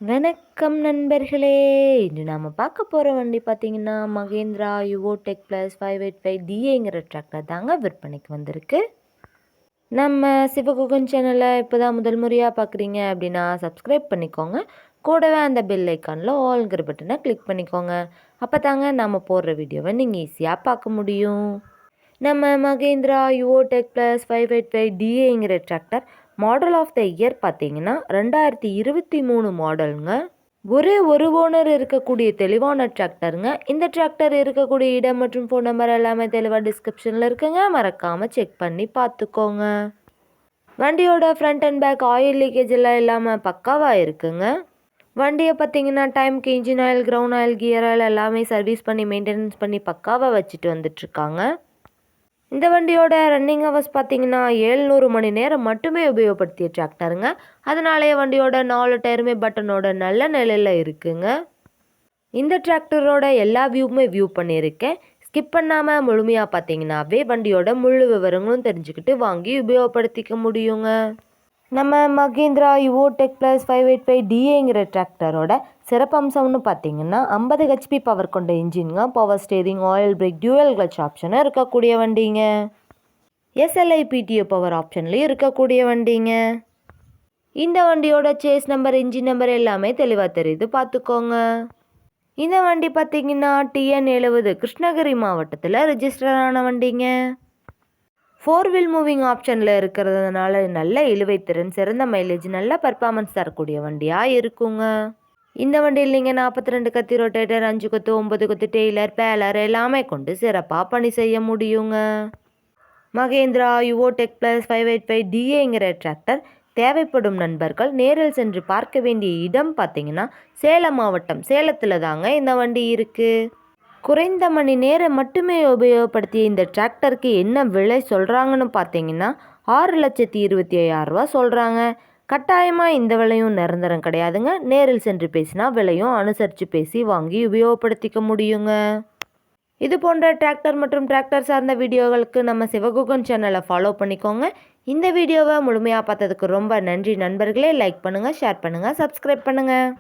வணக்கம் நண்பர்களே. இன்று நாம் பார்க்க போகிற வண்டி பார்த்தீங்கன்னா Mahindra Yuvo tech plus 585 tractor தாங்க விற்பனைக்கு வந்திருக்கு. நம்ம சிவகுகன் சேனலை இப்போ தான் முதல் முறையாக பார்க்குறீங்க அப்படின்னா சப்ஸ்கிரைப் பண்ணிக்கோங்க. கூடவே அந்த பெல் ஐக்கானில் ஆல்ங்கிற பட்டனை கிளிக் பண்ணிக்கோங்க. அப்போ தாங்க நம்ம போடுற வீடியோவை நீங்கள் ஈஸியாக பார்க்க முடியும். நம்ம Mahindra Yuvo tech plus 585 tractor model of the year பார்த்தீங்கன்னா 2023 மாடலுங்க. ஒரே ஒரு ஓனர் இருக்கக்கூடிய தெளிவான டிராக்டருங்க. இந்த டிராக்டர் இருக்கக்கூடிய இடம் மற்றும் ஃபோன் நம்பர் எல்லாமே தெளிவாக டிஸ்கிரிப்ஷனில் இருக்குங்க. மறக்காமல் செக் பண்ணி பார்த்துக்கோங்க. வண்டியோட front and back oil leakage எல்லாம் இல்லாமல் பக்காவாக இருக்குங்க. வண்டியை பார்த்தீங்கன்னா டைம்க்கு engine oil, ground oil, gear oil எல்லாமே சர்வீஸ் பண்ணி மெயின்டெனன்ஸ் பண்ணி பக்காவாக வச்சுட்டு வந்துட்டுருக்காங்க. இந்த வண்டியோட ரன்னிங் ஹவர்ஸ் பார்த்தீங்கன்னா 700 மணி நேரம் மட்டுமே உபயோகப்படுத்திய டிராக்டருங்க. அதனாலே வண்டியோட 4 டயருமே பட்டனோட நல்ல நிலையில் இருக்குங்க. இந்த டிராக்டரோட எல்லா வியூவுமே வியூ பண்ணியிருக்கேன். ஸ்கிப் பண்ணாமல் முழுமையாக பார்த்தீங்கன்னாவே வண்டியோட முழு விவரங்களும் தெரிஞ்சுக்கிட்டு வாங்கி உபயோகப்படுத்திக்க முடியுங்க. நம்ம மகேந்திரா யுவோ டெக் ப்ளஸ் 585 டிராக்டரோட சிறப்பம்சம்னு பார்த்தீங்கன்னா 50 ஹெச்பி பவர் கொண்ட இன்ஜின்ங்க, power steering, oil brake, dual clutch ஆப்ஷனும் இருக்கக்கூடிய வண்டிங்க. எஸ்எல்ஐ பிடிஓ பவர் ஆப்ஷன்லேயும் இருக்கக்கூடிய வண்டிங்க. இந்த வண்டியோட சேஸ் நம்பர், இன்ஜின் நம்பர் எல்லாமே தெளிவாக தெரியுது, பார்த்துக்கோங்க. இந்த வண்டி பார்த்தீங்கன்னா TN70 கிருஷ்ணகிரி மாவட்டத்தில் ரெஜிஸ்டர் ஆன வண்டிங்க. 4 வீல் மூவிங் ஆப்ஷனில் இருக்கிறதுனால நல்ல இழுவைத்திறன், சிறந்த மைலேஜ், நல்ல பர்ஃபார்மன்ஸ் தரக்கூடிய வண்டியாக இருக்குங்க. இந்த வண்டியில் நீங்கள் 42 கத்தி ரொட்டேட்டர், 5 கொத்து, 9 கொத்து டெய்லர், பேலர் எல்லாமே கொண்டு சிறப்பாக பணி செய்ய முடியுங்க. Mahindra Yuvo tech plus 585 tractor தேவைப்படும் நண்பர்கள் நேரில் சென்று பார்க்க வேண்டிய இடம் பார்த்தீங்கன்னா சேலம் மாவட்டம், சேலத்தில் தாங்க இந்த வண்டி இருக்குது. குறைந்த மணி நேரம் மட்டுமே உபயோகப்படுத்திய இந்த டிராக்டருக்கு என்ன விலை சொல்கிறாங்கன்னு பார்த்தீங்கன்னா 6,25,000 சொல்கிறாங்க. கட்டாயமாக இந்த விலையும் நிரந்தரம் கிடையாதுங்க. நேரில் சென்று பேசினா விலையும் அனுசரித்து பேசி வாங்கி உபயோகப்படுத்திக்க முடியுங்க. இது போன்ற டிராக்டர் மற்றும் டிராக்டர் சார்ந்த வீடியோகளுக்கு நம்ம சிவகுகன் சேனலை ஃபாலோ பண்ணிக்கோங்க. இந்த வீடியோவை முழுமையாக பார்த்ததுக்கு ரொம்ப நன்றி நண்பர்களே. லைக் பண்ணுங்கள், ஷேர் பண்ணுங்கள், சப்ஸ்கிரைப் பண்ணுங்கள்.